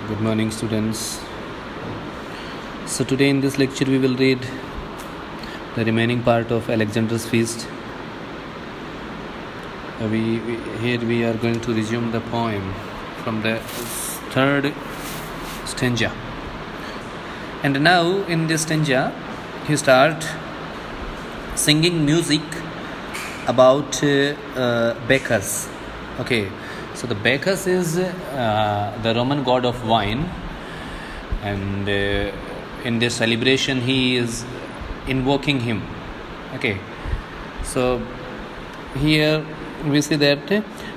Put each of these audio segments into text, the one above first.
Good morning, students. So today in this lecture we will read the remaining part of Alexander's Feast. Here we are going to resume the poem from the third stanza. And now in this stanza he starts singing music about Bacchus. Okay, so the Bacchus is the Roman god of wine, and in this celebration he is invoking him. Okay, so here we see that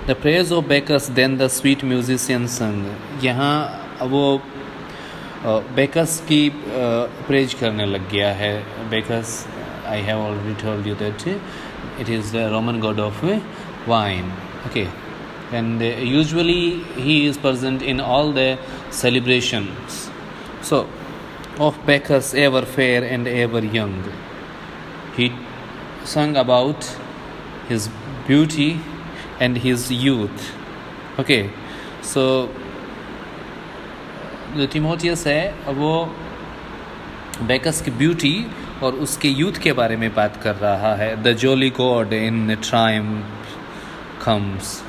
the praise of Bacchus, then the sweet musician sung. यहाँ वो Bacchus की praise करने लग गया है. Bacchus, I have already told you that it is the Roman god of wine. Okay, and usually he is present in all the celebrations. So, of Bacchus, ever fair and ever young, he sung about his beauty and his youth. Okay, so जो Timotheus है वो Bacchus की beauty और उसके youth के बारे में बात कर रहा है. The jolly God in Triumph comes.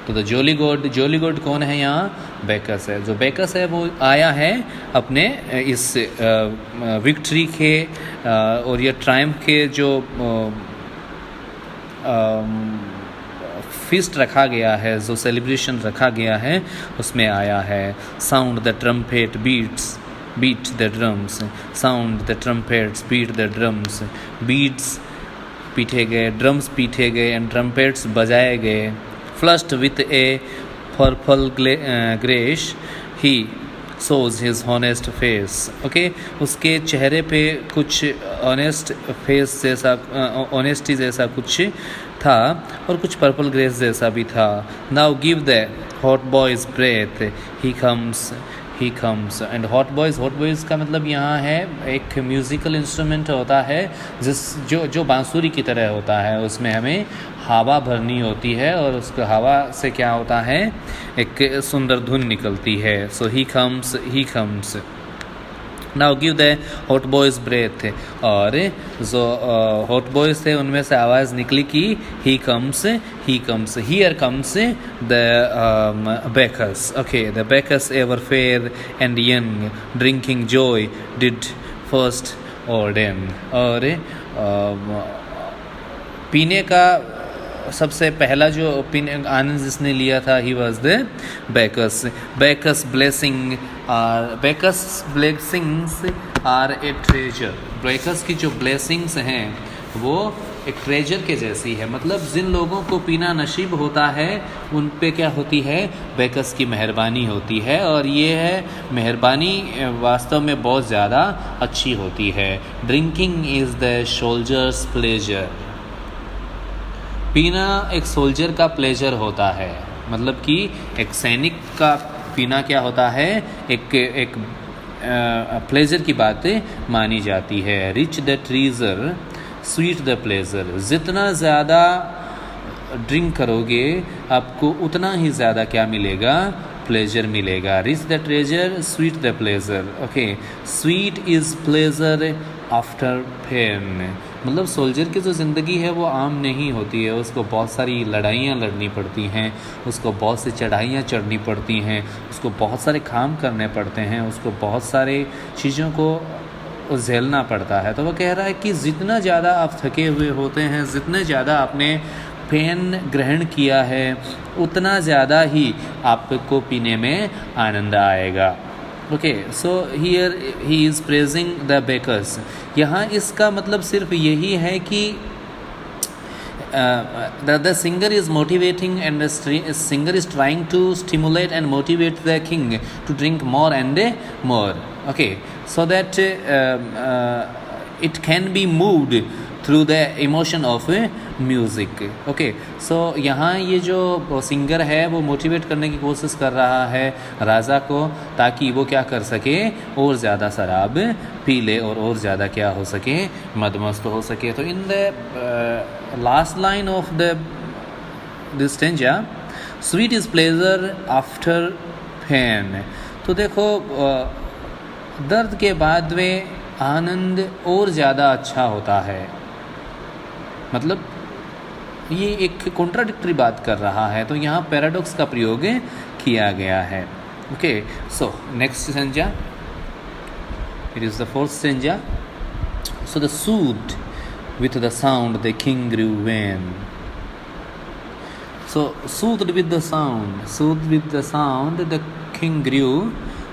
तो द जॉली गॉड कौन है यहाँ? Bacchus है. जो Bacchus है वो आया है अपने इस विक्ट्री के और ये ट्रायम्फ के जो फीस्ट रखा गया है, जो सेलिब्रेशन रखा गया है, उसमें आया है. Sound the trumpet beat the drums, sound the trumpets, beat the drums. Beats पीटे गए, ड्रम्स पीटे गए एंड ट्रम्पेट्स बजाए गए. Flushed with a purple grace, he shows his honest face. Okay, उसके चेहरे पे कुछ honest face जैसा honesty जैसा कुछ था और कुछ पर्पल ग्रेस जैसा भी था. Now give the hot boys breath, he comes and hot boys का मतलब यहाँ है एक म्यूज़िकल इंस्ट्रूमेंट होता है जो बांसुरी की तरह होता है. उसमें हमें हवा भरनी होती है और उसको हवा से क्या होता है, एक सुंदर धुन निकलती है. So he comes. Now give the hautboys breath. और जो हॉट बॉयज थे उनमें से आवाज़ निकली कि he comes. Here comes the Bacchus. Okay, the Bacchus ever fair and young, drinking joy did first ordain. और पीने का सबसे पहला जो आनंद जिसने लिया था, he was the Bacchus. Bacchus blessings are a treasure. Bacchus की जो ब्लेसिंग्स हैं वो एक ट्रेजर के जैसी है. मतलब जिन लोगों को पीना नसीब होता है उन पे क्या होती है, Bacchus की मेहरबानी होती है. और ये है मेहरबानी वास्तव में बहुत ज़्यादा अच्छी होती है. Drinking is the soldiers pleasure. पीना एक सोल्जर का प्लेजर होता है. मतलब कि एक सैनिक का पीना क्या होता है, एक प्लेजर की बात मानी जाती है. Rich the treasure, sweet the pleasure. जितना ज़्यादा ड्रिंक करोगे आपको उतना ही ज़्यादा क्या मिलेगा, प्लेजर मिलेगा. Rich the treasure, sweet the pleasure. Okay, sweet is pleasure after pain. मतलब सोल्जर की जो ज़िंदगी है वो आम नहीं होती है. उसको बहुत सारी लड़ाइयाँ लड़नी पड़ती हैं, उसको बहुत सी चढ़ाइयाँ चढ़नी पड़ती हैं, उसको बहुत सारे काम करने पड़ते हैं, उसको बहुत सारे चीज़ों को झेलना पड़ता है. तो वो कह रहा है कि जितना ज़्यादा आप थके हुए होते हैं, जितने ज़्यादा आपने पेन ग्रहण किया है, उतना ज़्यादा ही आपको पीने में आनंद आएगा. Okay, so here he is praising the Bacchus. यहाँ इसका मतलब सिर्फ यही है कि the singer is motivating and the singer is trying to stimulate and motivate the king to drink more and more. Okay, so that it can be moved through the emotion of music. Okay, so यहाँ ये जो singer है वो motivate करने की कोशिश कर रहा है राजा को, ताकि वो क्या कर सके, और ज़्यादा शराब पी ले और ज़्यादा क्या हो सके, मदमस्त हो सके. तो in the last line of this stanza, sweet is pleasure after pain. तो देखो दर्द के बाद में आनंद और ज़्यादा अच्छा होता है, मतलब ये एक कॉन्ट्राडिक्टरी बात कर रहा है, तो यहाँ पैराडॉक्स का प्रयोग किया गया है। ओके, सो नेक्स्ट संज्ञा, इट इज़ द फोर्थ संज्ञा। So the soothed with the sound the king grew vain. So soothed with the sound the king grew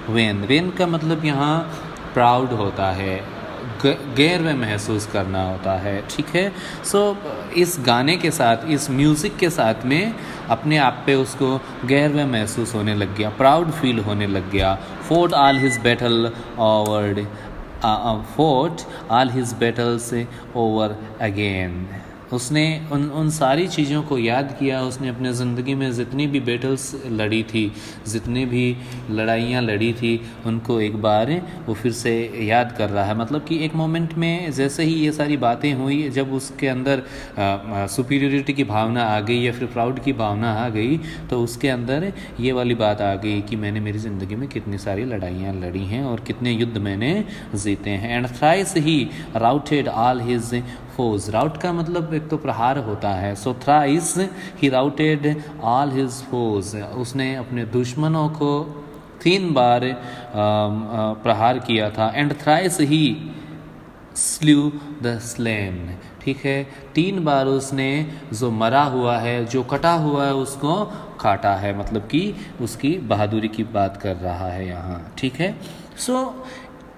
vain. vain का मतलब यहाँ प्राउड होता है, गैर में महसूस करना होता है, ठीक है। सो इस गाने के साथ, इस म्यूज़िक के साथ में अपने आप पे उसको गैर में महसूस होने लग गया, प्राउड फील होने लग गया। fought all his battles over again. उसने उन सारी चीज़ों को याद किया, उसने अपने ज़िंदगी में जितनी भी बैटल्स लड़ी थी, जितनी भी लड़ाइयाँ लड़ी थी, उनको एक बार वो फिर से याद कर रहा है। मतलब कि एक मोमेंट में जैसे ही ये सारी बातें हुई, जब उसके अंदर सुपीरियरिटी की भावना आ गई या फिर प्राउड की भावना आ गई, तो उसके अंदर ये वाली बात आ गई कि मैंने मेरी ज़िंदगी में कितनी सारी लड़ाइयाँ लड़ी हैं और कितने युद्ध मैंने जीते हैं। And thrice he routed all his foes. Rout का मतलब एक तो प्रहार होता है। So thrice he routed all his foes. उसने अपने दुश्मनों को 3 बार प्रहार किया था। And thrice he slew the slain. ठीक है, 3 बार उसने जो मरा हुआ है, जो कटा हुआ है, उसको काटा है। मतलब कि उसकी बहादुरी की बात कर रहा है यहाँ। ठीक है, सो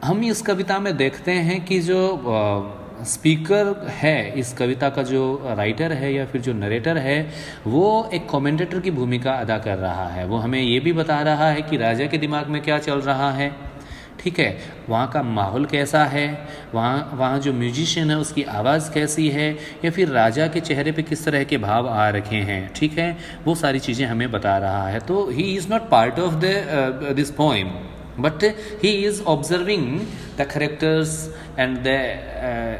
हम इस कविता में देखते हैं कि जो स्पीकर है, इस कविता का जो राइटर है या फिर जो नरेटर है, वो एक कमेंटेटर की भूमिका अदा कर रहा है। वो हमें ये भी बता रहा है कि राजा के दिमाग में क्या चल रहा है। ठीक है, वहाँ का माहौल कैसा है, वहाँ जो म्यूजिशियन है उसकी आवाज़ कैसी है, या फिर राजा के चेहरे पे किस तरह के भाव आ रखे हैं। ठीक है, वो सारी चीज़ें हमें बता रहा है। तो he is not part of this poem, but he is observing the characters and the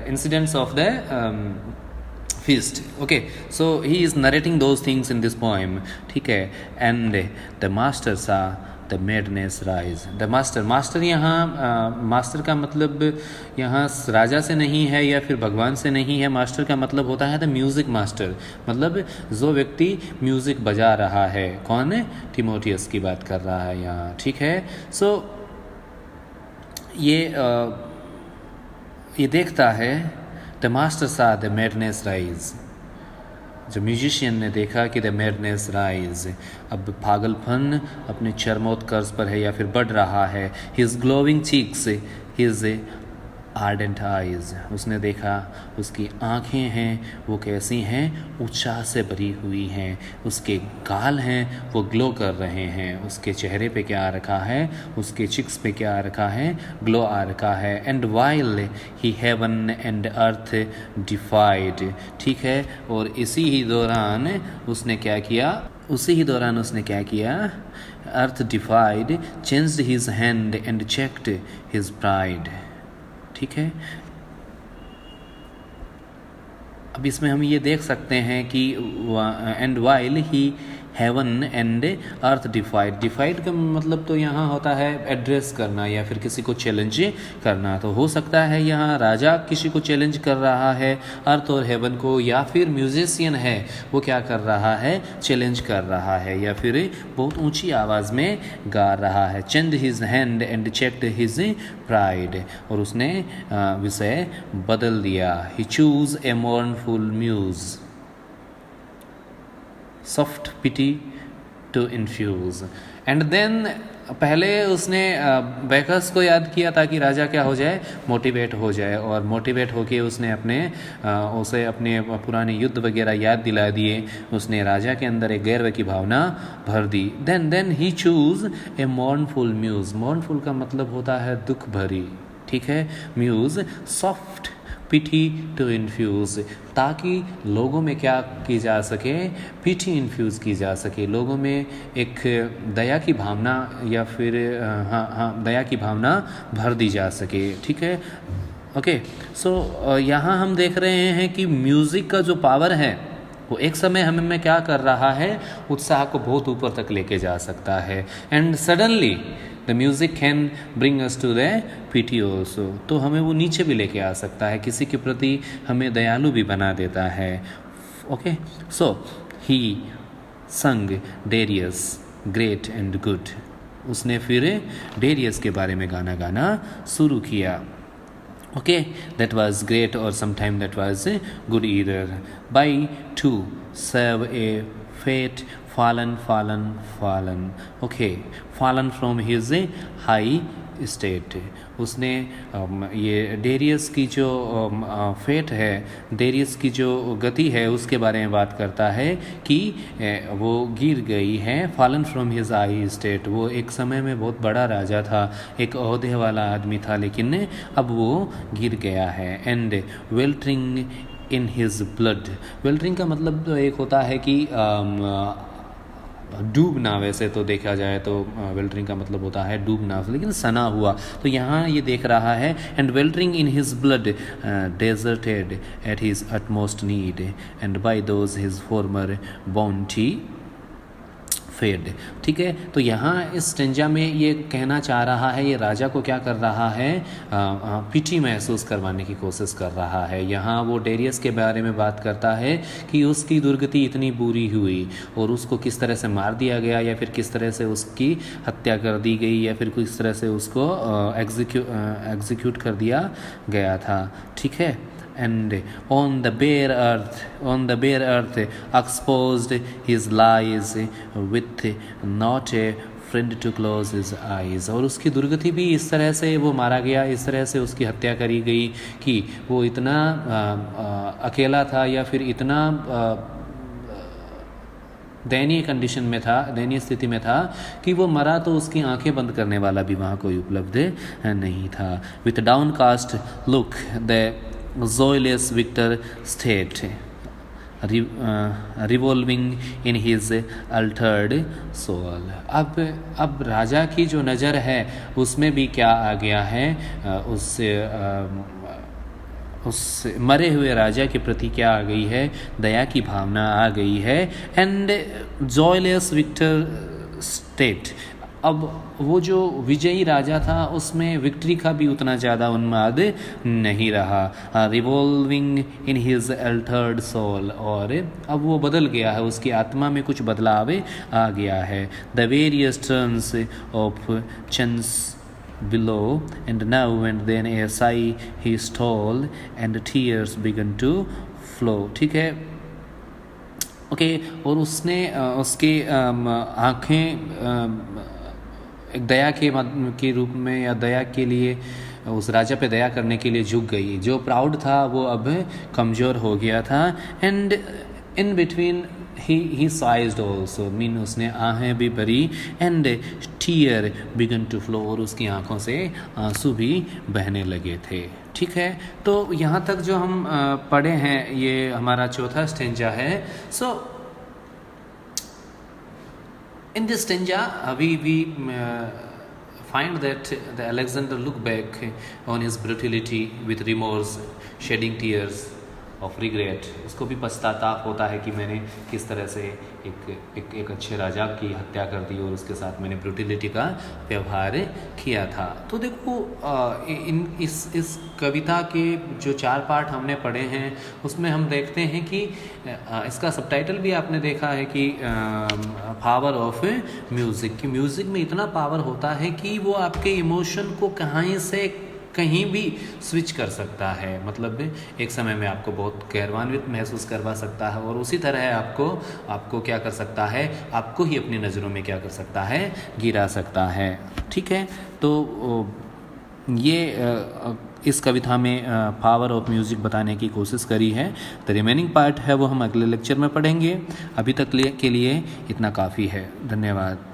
incidents of the feast. Okay, so he is narrating those things in this poem. ठीक है, and the master saw the madness rise. the master यहाँ master का मतलब यहाँ राजा से नहीं है या फिर भगवान से नहीं है। मास्टर का मतलब होता है द म्यूज़िक मास्टर, मतलब जो व्यक्ति म्यूज़िक बजा रहा है। कौन है? टिमोथियस की बात कर रहा है यहाँ। ठीक है, सो ये देखता है द मास्टर सा द मैडनेस राइज। जो म्यूजिशियन ने देखा कि द मैडनेस राइज, अब पागलपन अपने चरमोत्कर्ष पर है या फिर बढ़ रहा है। His glowing cheeks, his ardent eyes, उसने देखा उसकी आँखें हैं वो कैसी हैं, उत्साह से भरी हुई हैं। उसके गाल हैं वो ग्लो कर रहे हैं। उसके चेहरे पे क्या आ रखा है, उसके चिक्स पे क्या आ रखा है, ग्लो आ रखा है। And while he heaven and earth defied. ठीक है, और इसी ही दौरान उसने क्या किया, earth defied, changed his hand and checked his pride. ठीक है, अब इसमें हम ये देख सकते हैं कि and while he heaven and earth defied का मतलब तो यहाँ होता है एड्रेस करना या फिर किसी को चैलेंज करना। तो हो सकता है यहाँ राजा किसी को चैलेंज कर रहा है, अर्थ और हेवन को, या फिर म्यूजिशियन है वो क्या कर रहा है, चैलेंज कर रहा है या फिर बहुत ऊंची आवाज़ में गा रहा है। Change his hand and checked his pride, और उसने विषय बदल दिया। He chose a mournful muse, soft pity to infuse. And then पहले उसने बैकस को याद किया ताकि राजा क्या हो जाए, मोटिवेट हो जाए, और मोटिवेट होके उसने उसे अपने पुराने युद्ध वगैरह याद दिला दिए। उसने राजा के अंदर एक गैरव की भावना भर दी। Then he chose a mournful muse. Mournful का मतलब होता है दुख भरी। ठीक है, muse soft pity to infuse, ताकि लोगों में क्या की जा सके, पिटी इन्फ्यूज़ की जा सके, लोगों में एक दया की भावना या फिर दया की भावना भर दी जा सके। ठीक है, ओके, सो यहाँ हम देख रहे हैं कि म्यूज़िक का जो पावर है वो एक समय हमें क्या कर रहा है, उत्साह को बहुत ऊपर तक लेके जा सकता है। And suddenly the music can bring us to the pity also, तो हमें वो नीचे भी लेके आ सकता है, किसी के प्रति हमें दयालु भी बना देता है. ओके, सो ही संग डेरियस ग्रेट एंड गुड. उसने फिर डेरियस के बारे में गाना गाना शुरू किया. Okay, that was great, or sometime that was good either. By to serve a fate fallen. Okay, fallen from his high state. उसने ये डेरियस की जो फेट है, डेरियस की जो गति है, उसके बारे में बात करता है कि वो गिर गई है. Fallen from his high state. वो एक समय में बहुत बड़ा राजा था, एक ओहदे वाला आदमी था, लेकिन अब वो गिर गया है. And weltering in his blood. Weltering का मतलब तो एक होता है कि डूबना. वैसे तो देखा जाए तो वेल्टरिंग का मतलब होता है डूबना, लेकिन सना हुआ. तो यहाँ ये देख रहा है. And weltering in his blood deserted at his utmost need and by those his former bounty fed. ठीक है, तो यहाँ इस स्टेंजा में ये कहना चाह रहा है, ये राजा को क्या कर रहा है, पिटी महसूस करवाने की कोशिश कर रहा है. यहाँ वो डेरियस के बारे में बात करता है कि उसकी दुर्गति इतनी बुरी हुई और उसको किस तरह से मार दिया गया, या फिर किस तरह से उसकी हत्या कर दी गई, या फिर किस तरह से उसको एग्जीक्यूट कर दिया गया था. ठीक है. And on the bare earth exposed his lies with not a friend to close his eyes. और उसकी दुर्गति भी इस तरह से वो मारा गया, इस तरह से उसकी हत्या करी गई कि वो इतना अकेला था, या फिर इतना दयनीय कंडीशन में था, दयनीय स्थिति में था कि वो मरा तो उसकी आंखें बंद करने वाला भी वहाँ कोई उपलब्ध नहीं था. With downcast look the joyless victor state revolving in his altered soul. अब राजा की जो नज़र है उसमें भी क्या आ गया है, उस मरे हुए राजा के प्रति क्या आ गई है, दया की भावना आ गई है. And joyless victor state. अब वो जो विजयी राजा था उसमें विक्ट्री का भी उतना ज़्यादा उन्माद नहीं रहा. Revolving in his altered soul. और अब वो बदल गया है, उसकी आत्मा में कुछ बदलाव आ गया है. The various turns of chance below and now and then a sigh he stole and tears began to flow. ठीक है. ओके, और उसने उसकी आँखें एक दया के रूप में, या दया के लिए, उस राजा पे दया करने के लिए झुक गई. जो प्राउड था वो अब कमज़ोर हो गया था. And in between he sighed also, mean उसने आहें भी भरी. And tear began to flow. और उसकी आंखों से आंसू भी बहने लगे थे. ठीक है, तो यहाँ तक जो हम पढ़े हैं ये हमारा चौथा स्टेंजा है. सो in this stanza we find that the Alexander looked back on his brutality with remorse, shedding tears of regret. उसको भी पश्चाताप होता है कि मैंने किस तरह से एक अच्छे राजा की हत्या कर दी और उसके साथ मैंने ब्रूटिलिटी का व्यवहार किया था. तो देखो इस कविता के जो 4 पार्ट हमने पढ़े हैं उसमें हम देखते हैं कि इसका सबटाइटल भी आपने देखा है कि पावर ऑफ म्यूज़िक. कि म्यूज़िक में इतना पावर होता है कि वो आपके इमोशन को कहीं से कहीं भी स्विच कर सकता है. मतलब एक समय में आपको बहुत गौरवान्वित महसूस करवा सकता है, और उसी तरह आपको क्या कर सकता है, आपको ही अपनी नज़रों में क्या कर सकता है, गिरा सकता है. ठीक है, तो ये इस कविता में पावर ऑफ म्यूज़िक बताने की कोशिश करी है. द रिमेनिंग पार्ट है वो हम अगले लेक्चर में पढ़ेंगे. अभी तक के लिए इतना काफ़ी है. धन्यवाद.